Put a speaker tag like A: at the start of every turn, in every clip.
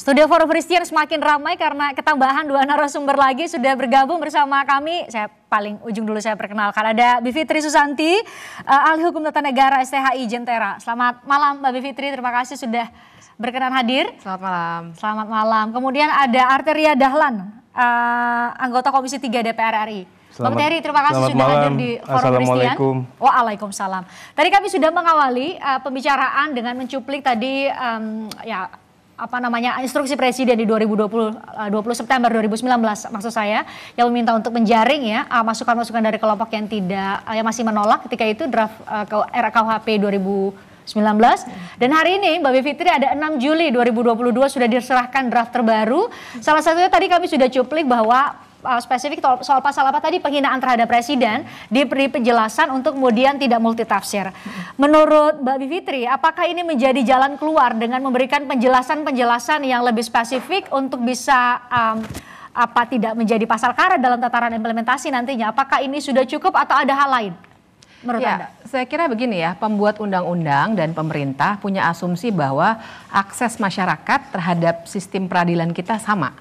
A: Studio Forum Christian semakin ramai karena ketambahan dua narasumber lagi sudah bergabung bersama kami. Saya paling ujung dulu saya perkenalkan. Ada Bivitri Susanti, ahli hukum tata negara STHI Jentera. Selamat malam Mbak Bivitri, terima kasih sudah berkenan hadir.
B: Selamat malam.
A: Selamat malam. Kemudian ada Arteria Dahlan, anggota Komisi 3 DPR RI. Mbak Terry, terima kasih sudah hadir di Forum Christian. Waalaikumsalam. Tadi kami sudah mengawali pembicaraan dengan mencuplik tadi instruksi Presiden di 20 September 2019 maksud saya, yang meminta untuk menjaring ya masukan-masukan dari kelompok yang masih menolak ketika itu draft RKUHP 2019. Dan hari ini Mbak Bivitri ada 6 Juli 2022 sudah diserahkan draft terbaru. Salah satunya tadi kami sudah cuplik bahwa spesifik soal pasal apa tadi, penghinaan terhadap presiden, diberi penjelasan untuk kemudian tidak multitafsir. Menurut Mbak Bivitri, apakah ini menjadi jalan keluar dengan memberikan penjelasan-penjelasan yang lebih spesifik untuk bisa tidak menjadi pasal karet dalam tataran implementasi nantinya? Apakah ini sudah cukup atau ada hal lain menurut Anda?
B: Saya kira begini ya, pembuat undang-undang dan pemerintah punya asumsi bahwa akses masyarakat terhadap sistem peradilan kita sama.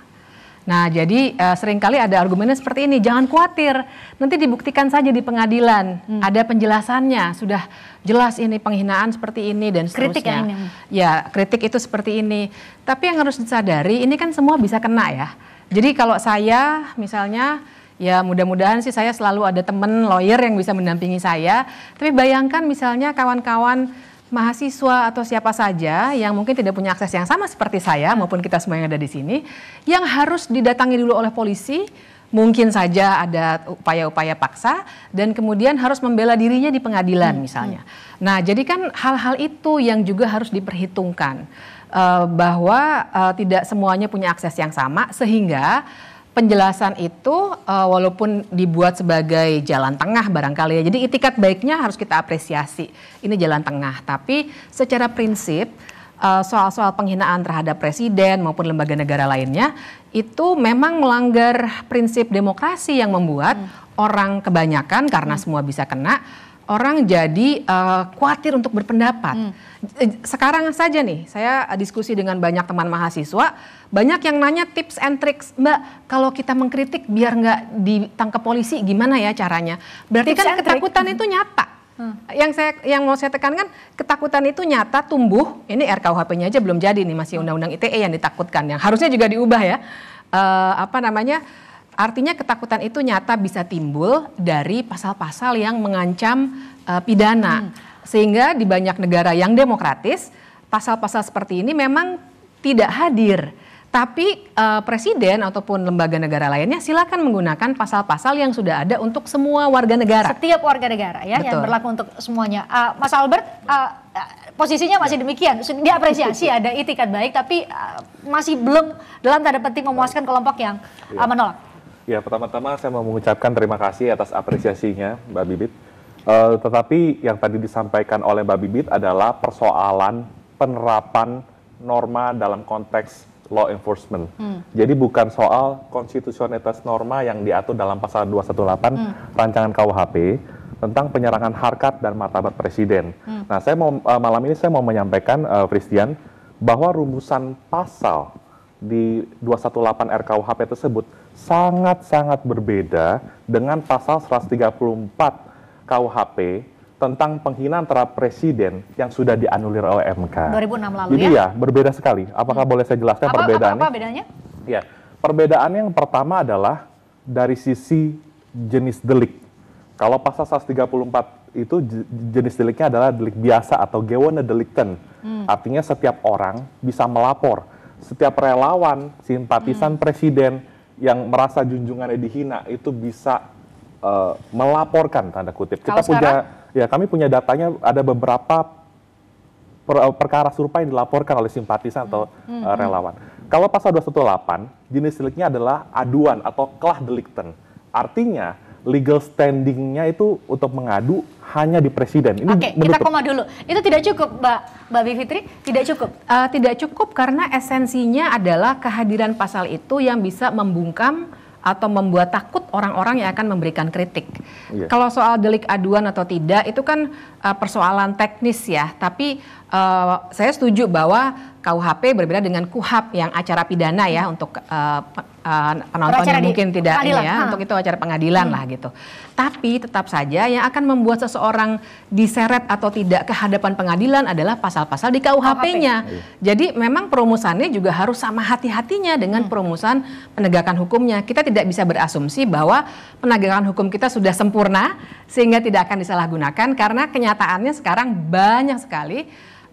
B: Nah, jadi seringkali ada argumennya seperti ini, jangan khawatir, nanti dibuktikan saja di pengadilan, ada penjelasannya, sudah jelas ini penghinaan seperti ini dan seterusnya. Kritik itu seperti ini. Tapi yang harus disadari, ini kan semua bisa kena ya. Jadi kalau saya misalnya, ya mudah-mudahan sih saya selalu ada teman lawyer yang bisa mendampingi saya, tapi bayangkan misalnya kawan-kawan mahasiswa atau siapa saja yang mungkin tidak punya akses yang sama seperti saya maupun kita semua yang ada di sini, yang harus didatangi dulu oleh polisi, mungkin saja ada upaya-upaya paksa dan kemudian harus membela dirinya di pengadilan misalnya. Nah, jadi kan hal-hal itu yang juga harus diperhitungkan bahwa tidak semuanya punya akses yang sama, sehingga penjelasan itu walaupun dibuat sebagai jalan tengah barangkali ya. Jadi itikat baiknya harus kita apresiasi. Ini jalan tengah. Tapi secara prinsip soal-soal penghinaan terhadap presiden maupun lembaga negara lainnya itu memang melanggar prinsip demokrasi yang membuat orang kebanyakan karena semua bisa kena, orang jadi khawatir untuk berpendapat. Sekarang saja nih, saya diskusi dengan banyak teman mahasiswa, banyak yang nanya tips and tricks, Mbak, kalau kita mengkritik biar nggak ditangkap polisi, gimana ya caranya? Berarti tips kan ketakutan itu nyata. Yang mau saya tekankan, ketakutan itu nyata, tumbuh. Ini RKUHP-nya aja belum jadi nih, masih Undang-Undang ITE yang ditakutkan, yang harusnya juga diubah ya. Artinya ketakutan itu nyata bisa timbul dari pasal-pasal yang mengancam pidana. Sehingga di banyak negara yang demokratis, pasal-pasal seperti ini memang tidak hadir. Tapi presiden ataupun lembaga negara lainnya silakan menggunakan pasal-pasal yang sudah ada untuk semua warga negara.
A: Setiap warga negara ya. Betul. Yang berlaku untuk semuanya. Mas Albert, posisinya masih demikian, diapresiasi ada itikat baik, tapi masih belum dalam tanda petik memuaskan kelompok yang menolak.
C: Ya, pertama-tama saya mau mengucapkan terima kasih atas apresiasinya Mbak Bibit. Tetapi yang tadi disampaikan oleh Mbak Bibit adalah persoalan penerapan norma dalam konteks law enforcement. Jadi bukan soal konstitusionalitas norma yang diatur dalam pasal 218 rancangan KUHP tentang penyerangan harkat dan martabat presiden. Nah, malam ini saya mau menyampaikan, Christian, bahwa rumusan pasal di 218 RKUHP tersebut sangat-sangat berbeda dengan pasal 134 KUHP tentang penghinaan terhadap presiden yang sudah dianulir oleh MK.
A: 2006 lalu.
C: Jadi ya berbeda sekali. Apakah boleh saya jelaskan perbedaannya?
A: Apa bedanya?
C: Ya, perbedaan yang pertama adalah dari sisi jenis delik. Kalau pasal 134 itu jenis deliknya adalah delik biasa atau gewone delikten. Artinya setiap orang bisa melapor. Setiap relawan, simpatisan presiden yang merasa junjungannya dihina itu bisa melaporkan, tanda kutip. Kami punya datanya, ada beberapa perkara serupa yang dilaporkan oleh simpatisan atau relawan. Kalau pasal 218, jenis deliknya adalah aduan atau kelah delikten. Artinya legal standing-nya itu untuk mengadu hanya di presiden.
A: Oke, kita koma dulu. Itu tidak cukup, Mbak Bivitri? Tidak cukup?
B: Tidak cukup karena esensinya adalah kehadiran pasal itu yang bisa membungkam atau membuat takut orang-orang yang akan memberikan kritik. Kalau soal delik aduan atau tidak itu kan persoalan teknis ya, tapi saya setuju bahwa KUHP berbeda dengan KUHAP yang acara pidana ya untuk penonton yang mungkin tidak ini ya, untuk itu acara pengadilan lah gitu. Tapi tetap saja yang akan membuat seseorang diseret atau tidak ke hadapan pengadilan adalah pasal-pasal di KUHP-nya. Jadi memang perumusannya juga harus sama hati-hatinya dengan perumusan penegakan hukumnya. Kita tidak bisa berasumsi bahwa penegakan hukum kita sudah sempurna sehingga tidak akan disalahgunakan, karena kenyataannya sekarang banyak sekali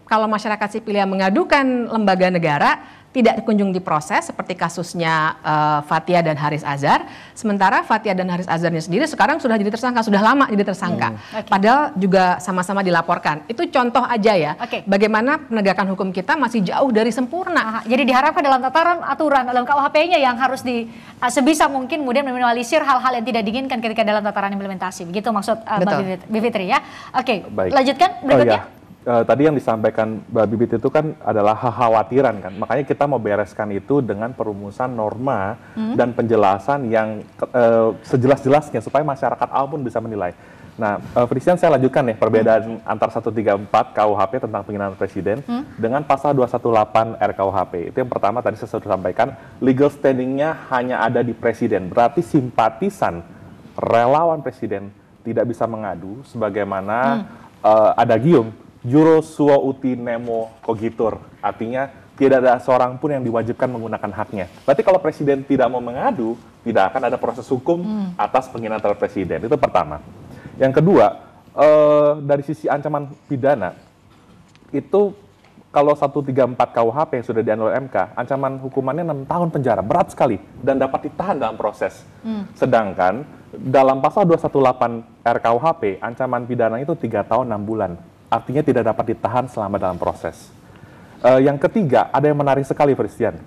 B: kalau masyarakat sipil yang mengadukan lembaga negara tidak kunjung diproses, seperti kasusnya Fathia dan Haris Azhar. Sementara Fathia dan Haris Azharnya sendiri sekarang sudah jadi tersangka, sudah lama jadi tersangka. Padahal juga sama-sama dilaporkan. Itu contoh aja ya, bagaimana penegakan hukum kita masih jauh dari sempurna.
A: Jadi diharapkan dalam tataran aturan dalam KUHP-nya yang harus sebisa mungkin kemudian meminimalisir hal-hal yang tidak diinginkan ketika dalam tataran implementasi. Begitu maksud Mbak Bivitri ya. Lanjutkan berikutnya.
C: Tadi yang disampaikan Mbak Bibit itu kan adalah kekhawatiran kan, makanya kita mau bereskan itu dengan perumusan norma dan penjelasan yang sejelas-jelasnya supaya masyarakat awam pun bisa menilai. Nah, Christian, saya lanjutkan nih perbedaan antara 134 KUHP tentang penghinaan presiden dengan pasal 218 RKUHP. Itu yang pertama tadi saya sudah sampaikan, legal standing-nya hanya ada di presiden, berarti simpatisan relawan presiden tidak bisa mengadu sebagaimana adagium juro suo uti nemo cogitur, artinya tidak ada seorang pun yang diwajibkan menggunakan haknya. Berarti kalau presiden tidak mau mengadu, tidak akan ada proses hukum atas penghinaan terhadap presiden. Itu pertama. Yang kedua, dari sisi ancaman pidana, itu kalau 134 KUHP yang sudah dianulir MK, ancaman hukumannya 6 tahun penjara, berat sekali, dan dapat ditahan dalam proses. Sedangkan dalam pasal 218 RKUHP, ancaman pidana itu 3 tahun 6 bulan. Artinya tidak dapat ditahan selama dalam proses. Yang ketiga, ada yang menarik sekali, Christian.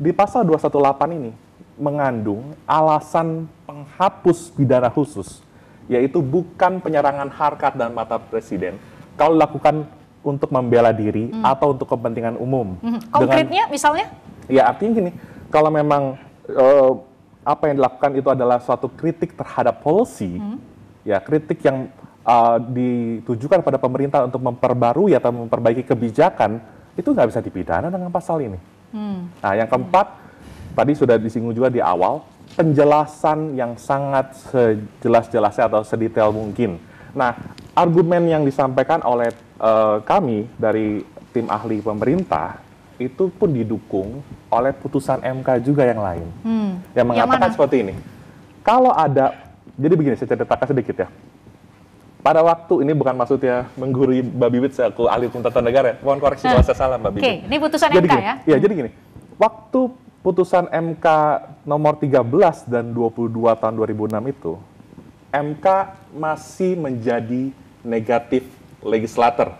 C: Di pasal 218 ini mengandung alasan penghapus pidana khusus, yaitu bukan penyerangan harkat dan martabat presiden kalau dilakukan untuk membela diri atau untuk kepentingan umum.
A: Konkretnya misalnya?
C: Ya, artinya gini, kalau memang apa yang dilakukan itu adalah suatu kritik terhadap policy, ya kritik yang ditujukan pada pemerintah untuk memperbarui atau memperbaiki kebijakan, itu nggak bisa dipidana dengan pasal ini. Nah, yang keempat, tadi sudah disinggung juga di awal, penjelasan yang sangat sejelas-jelasnya atau sedetail mungkin. Nah, argumen yang disampaikan oleh kami dari tim ahli pemerintah, itu pun didukung oleh putusan MK juga yang lain. Yang mengatakan seperti ini, kalau ada, jadi begini, saya ceritakan sedikit ya. Pada waktu ini bukan maksudnya menggurui Mbak Bibit selaku ahli hukum tata negara, mohon koreksi kalau saya salah Mbak Bibit.
A: Ini putusan
C: jadi
A: MK
C: gini,
A: ya?
C: Iya, jadi gini, waktu putusan MK nomor 13 dan 22 tahun 2006 itu, MK masih menjadi negatif legislator.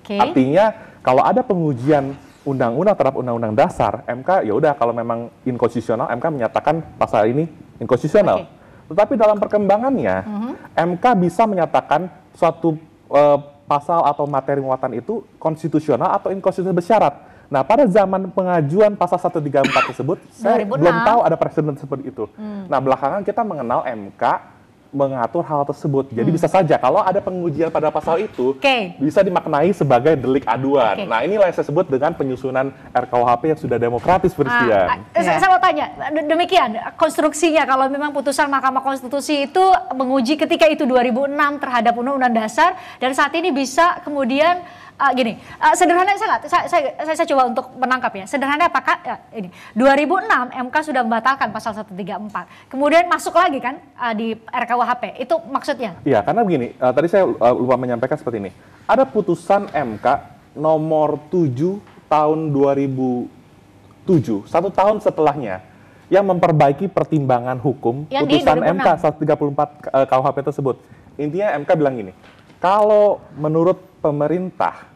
C: Artinya kalau ada pengujian undang-undang terhadap undang-undang dasar, MK ya udah kalau memang inkonstitusional, MK menyatakan pasal ini inkonstitusional. Tetapi dalam perkembangannya, MK bisa menyatakan suatu pasal atau materi muatan itu konstitusional atau inkonstitusional bersyarat. Nah, pada zaman pengajuan pasal 134 tersebut, saya belum tahu ada presiden seperti itu. Nah, belakangan kita mengenal MK mengatur hal tersebut. Jadi bisa saja kalau ada pengujian pada pasal itu, bisa dimaknai sebagai delik aduan. Nah, inilah yang saya sebut dengan penyusunan RKUHP yang sudah demokratis, Christian.
A: Saya mau tanya, demikian konstruksinya kalau memang putusan Mahkamah Konstitusi itu menguji ketika itu 2006 terhadap Undang-Undang Dasar, dan saat ini bisa kemudian sederhana, saya coba untuk menangkap ya. Sederhana apakah ini 2006 MK sudah membatalkan pasal 134, kemudian masuk lagi kan di RKUHP, itu maksudnya? Iya,
C: karena begini, tadi saya lupa menyampaikan seperti ini. Ada putusan MK nomor 7 tahun 2007, 1 tahun setelahnya, yang memperbaiki pertimbangan hukum yang putusan MK 134 KUHP tersebut. Intinya MK bilang gini, kalau menurut pemerintah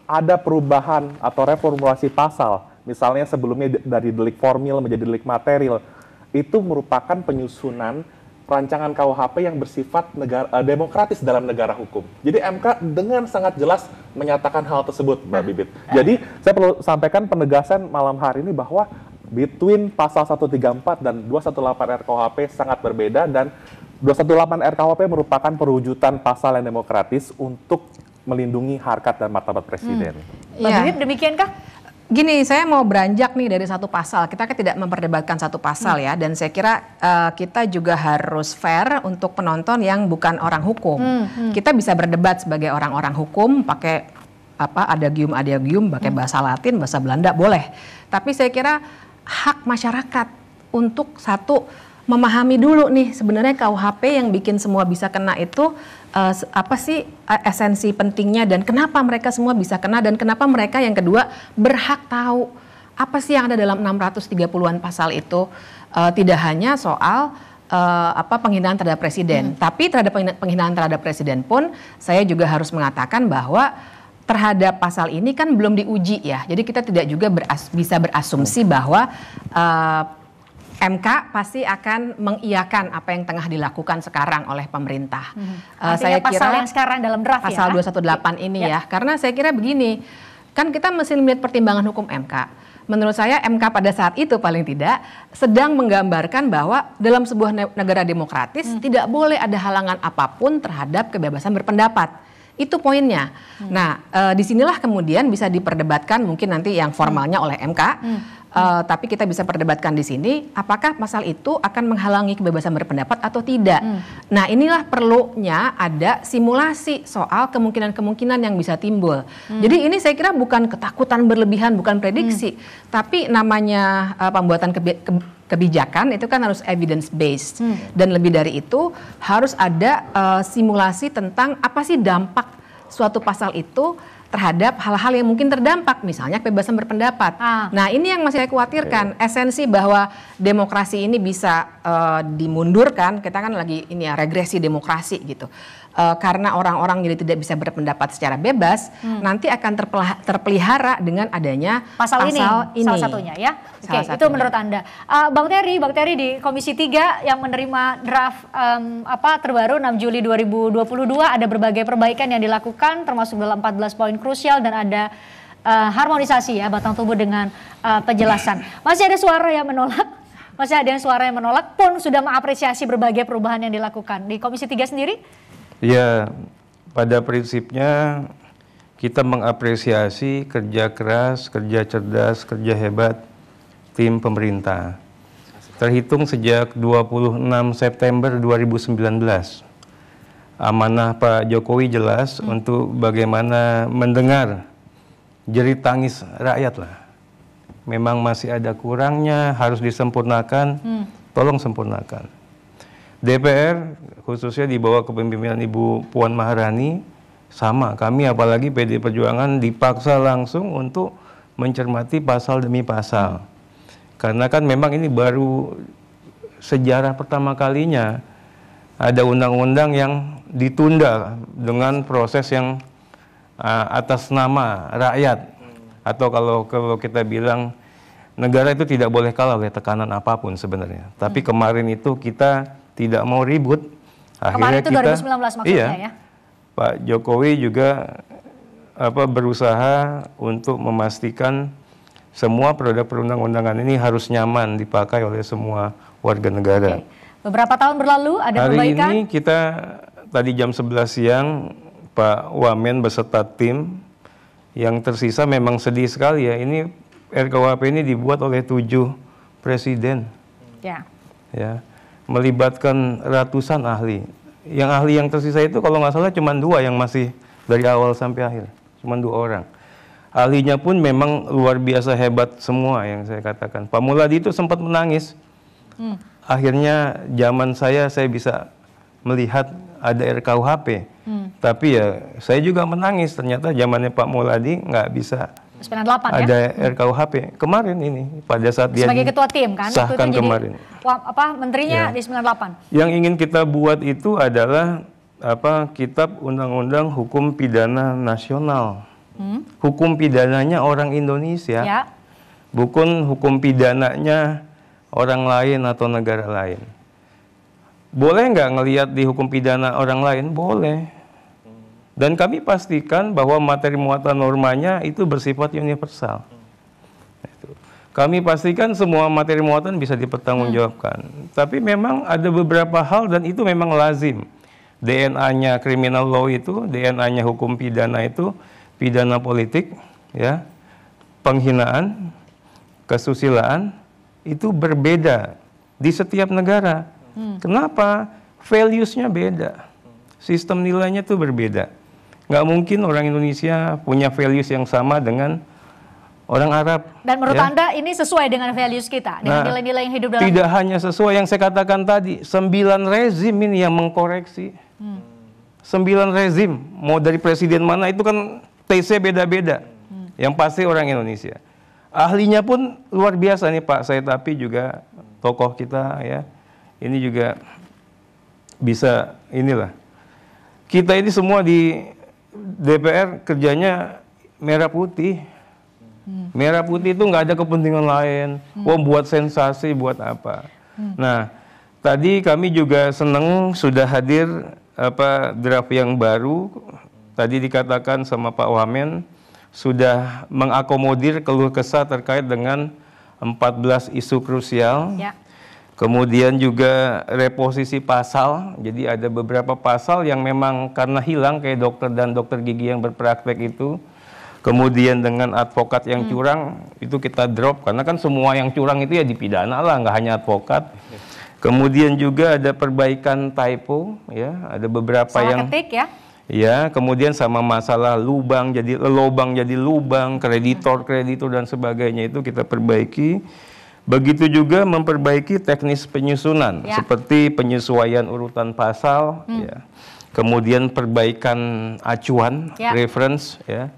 C: ada perubahan atau reformulasi pasal, misalnya sebelumnya dari delik formil menjadi delik material, itu merupakan penyusunan rancangan KUHP yang bersifat demokratis dalam negara hukum. Jadi MK dengan sangat jelas menyatakan hal tersebut, Mbak Bibit. Jadi saya perlu sampaikan penegasan malam hari ini bahwa between pasal 134 dan 218 RKUHP sangat berbeda, dan 218 RKUHP merupakan perwujudan pasal yang demokratis untuk melindungi harkat dan martabat presiden.
A: Mbak
B: Iya.
A: Bibip, demikiankah?
B: Gini, saya mau beranjak nih dari satu pasal. Kita kan tidak memperdebatkan satu pasal ya, dan saya kira kita juga harus fair untuk penonton yang bukan orang hukum. Kita bisa berdebat sebagai orang-orang hukum, pakai adagium, pakai bahasa Latin, bahasa Belanda boleh. Tapi saya kira hak masyarakat untuk satu memahami dulu nih sebenarnya KUHP yang bikin semua bisa kena itu apa sih esensi pentingnya dan kenapa mereka semua bisa kena dan kenapa mereka yang kedua berhak tahu apa sih yang ada dalam 630-an pasal itu. Tidak hanya soal penghinaan terhadap presiden, tapi terhadap penghinaan terhadap presiden pun saya juga harus mengatakan bahwa terhadap pasal ini kan belum diuji ya. Jadi kita tidak juga bisa berasumsi bahwa MK pasti akan mengiyakan apa yang tengah dilakukan sekarang oleh pemerintah.
A: Artinya pasal yang sekarang dalam draft
B: pasal
A: ya?
B: 218 ini ya. Karena saya kira begini, kan kita mesti melihat pertimbangan hukum MK. Menurut saya MK pada saat itu paling tidak sedang menggambarkan bahwa dalam sebuah negara demokratis tidak boleh ada halangan apapun terhadap kebebasan berpendapat. Itu poinnya. Nah, disinilah kemudian bisa diperdebatkan mungkin nanti yang formalnya oleh MK. Tapi kita bisa perdebatkan di sini, apakah pasal itu akan menghalangi kebebasan berpendapat atau tidak. Nah, inilah perlunya ada simulasi soal kemungkinan-kemungkinan yang bisa timbul. Jadi ini saya kira bukan ketakutan berlebihan, bukan prediksi, tapi namanya pembuatan kebijakan itu kan harus evidence based. Dan lebih dari itu harus ada simulasi tentang apa sih dampak suatu pasal itu terhadap hal-hal yang mungkin terdampak, misalnya kebebasan berpendapat. Nah, ini yang masih saya khawatirkan, esensi bahwa demokrasi ini bisa dimundurkan, kita kan lagi ini ya regresi demokrasi gitu. Karena orang-orang jadi tidak bisa berpendapat secara bebas, nanti akan terpelihara dengan adanya
A: pasal ini. Salah satunya ya. Oke, itu menurut Anda. Bang Terry di Komisi 3 yang menerima draft terbaru 6 Juli 2022 ada berbagai perbaikan yang dilakukan termasuk dalam 14 poin krusial dan ada harmonisasi ya batang tubuh dengan penjelasan. Masih ada suara yang menolak. Masih ada yang suara yang menolak pun sudah mengapresiasi berbagai perubahan yang dilakukan. Di Komisi 3 sendiri?
D: Ya, pada prinsipnya kita mengapresiasi kerja keras, kerja cerdas, kerja hebat tim pemerintah. Terhitung sejak 26 September 2019, amanah Pak Jokowi jelas untuk bagaimana mendengar jerit tangis rakyat lah. Memang masih ada kurangnya, harus disempurnakan, tolong sempurnakan. DPR khususnya di bawah kepemimpinan Ibu Puan Maharani sama, kami apalagi PD Perjuangan dipaksa langsung untuk mencermati pasal demi pasal. Karena kan memang ini baru sejarah pertama kalinya ada undang-undang yang ditunda dengan proses yang atas nama rakyat. Atau kalau kita bilang negara itu tidak boleh kalah oleh tekanan apapun sebenarnya. Tapi kemarin itu kita tidak mau ribut.
A: Akhirnya kemarin itu 2019 maksudnya ya?
D: Pak Jokowi juga berusaha untuk memastikan semua produk perundang-undangan ini harus nyaman dipakai oleh semua warga negara.
A: Beberapa tahun berlalu ada perbaikan.
D: Hari ini kita tadi jam 11 siang Pak Wamen beserta tim yang tersisa memang sedih sekali ya. Ini RKUHP ini dibuat oleh 7 presiden. Ya. Melibatkan ratusan ahli. Yang ahli yang tersisa itu kalau nggak salah cuma 2 yang masih dari awal sampai akhir. Cuma 2 orang. Ahlinya pun memang luar biasa hebat semua yang saya katakan. Pak Muladi itu sempat menangis. Akhirnya zaman saya bisa melihat ada RKUHP. Tapi ya saya juga menangis. Ternyata zamannya Pak Muladi nggak bisa
A: 98
D: ada RKUHP kemarin ini pada saat dia
A: sebagai ketua tim kan
D: sahkan kemarin.
A: Menterinya di 98.
D: Yang ingin kita buat itu adalah Kitab Undang-Undang Hukum Pidana Nasional. Hukum pidananya orang Indonesia. Bukan hukum pidananya orang lain atau negara lain. Boleh nggak ngelihat di hukum pidana orang lain? Boleh. Dan kami pastikan bahwa materi muatan normanya itu bersifat universal. Kami pastikan semua materi muatan bisa dipertanggungjawabkan. Tapi memang ada beberapa hal dan itu memang lazim. DNA-nya criminal law itu, DNA-nya hukum pidana itu, pidana politik, ya, penghinaan, kesusilaan itu berbeda di setiap negara. Kenapa? Values-nya beda. Sistem nilainya tuh berbeda. Nggak mungkin orang Indonesia punya values yang sama dengan orang Arab.
A: Dan menurut Anda ini sesuai dengan values kita, dengan nilai-nilai yang hidup dalam.
D: Tidak hanya sesuai yang saya katakan tadi, 9 rezim ini yang mengkoreksi. 9 rezim, mau dari presiden mana itu kan TC beda-beda. Yang pasti orang Indonesia. Ahlinya pun luar biasa nih Pak Said Api juga tokoh kita ya. Ini juga bisa inilah. Kita ini semua di DPR kerjanya merah putih. Merah putih itu nggak ada kepentingan lain. Buat sensasi, buat apa. Nah, tadi kami juga senang sudah hadir draft yang baru. Tadi dikatakan sama Pak Wamen sudah mengakomodir keluh kesah terkait dengan 14 isu krusial.
A: Ya.
D: Kemudian juga reposisi pasal, jadi ada beberapa pasal yang memang karena hilang kayak dokter dan dokter gigi yang berpraktek itu. Kemudian dengan advokat yang curang itu kita drop karena kan semua yang curang itu ya dipidana lah, nggak hanya advokat. Kemudian juga ada perbaikan typo, ya ada beberapa
A: Salah
D: yang
A: ketik ya.
D: ya, kemudian sama masalah lubang jadi lubang, kreditor dan sebagainya itu kita perbaiki. Begitu juga memperbaiki teknis penyusunan, seperti penyesuaian urutan pasal, ya. Kemudian perbaikan acuan, reference, ya.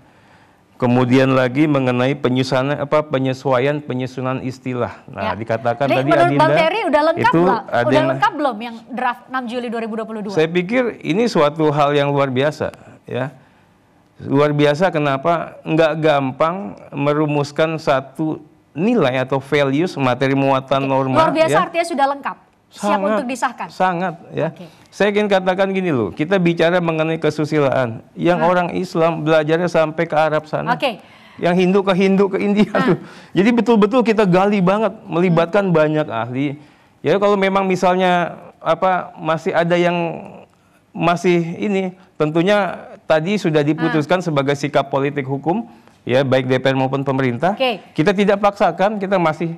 D: Kemudian lagi mengenai penyesuaian penyusunan istilah. Nah, dikatakan
A: jadi,
D: tadi
A: menurut
D: Adinda,
A: Bang Terry udah lengkap
D: itu
A: udah lengkap belum yang draft 6 Juli 2022?
D: Saya pikir ini suatu hal yang luar biasa, ya. Luar biasa kenapa? Nggak gampang merumuskan satu nilai atau values materi muatan norma.
A: Luar biasa
D: ya.
A: artinya sudah lengkap, siap untuk disahkan.
D: Sangat ya. Saya ingin katakan gini loh, kita bicara mengenai kesusilaan. Yang orang Islam belajarnya sampai ke Arab sana. Yang Hindu ke India tuh. Jadi betul-betul kita gali banget, melibatkan banyak ahli. Ya kalau memang misalnya masih ada yang masih ini, tentunya tadi sudah diputuskan sebagai sikap politik hukum. Ya, baik DPR maupun pemerintah, kita tidak paksakan, kita masih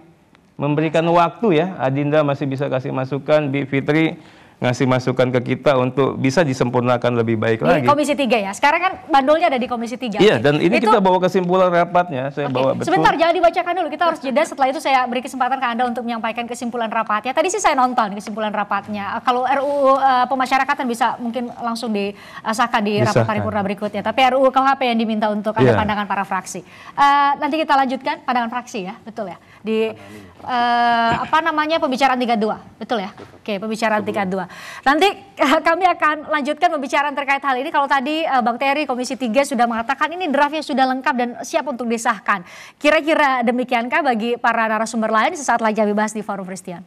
D: memberikan waktu ya. Adinda masih bisa kasih masukan, Bi Fitri ngasih masukan ke kita untuk bisa disempurnakan lebih baik lagi.
A: Di Komisi 3 ya, sekarang kan bandulnya ada di Komisi 3.
D: Iya, dan ini kita bawa kesimpulan rapatnya, saya bawa betul.
A: Sebentar, jangan dibacakan dulu, kita harus jeda, setelah itu saya beri kesempatan ke Anda untuk menyampaikan kesimpulan rapatnya. Tadi sih saya nonton kesimpulan rapatnya, kalau RUU pemasyarakatan bisa mungkin langsung disahkan di rapat paripurna berikutnya, tapi RUU KUHP yang diminta untuk ada pandangan para fraksi. Nanti kita lanjutkan pandangan fraksi ya, betul ya, di pembicaraan 32, betul ya? Oke, pembicaraan 32. Nanti kami akan lanjutkan pembicaraan terkait hal ini. Kalau tadi Bang Terry Komisi 3 sudah mengatakan ini draftnya sudah lengkap dan siap untuk disahkan. Kira-kira demikiankah bagi para narasumber lain? Sesaat lagi kami bahas di Forum Christian.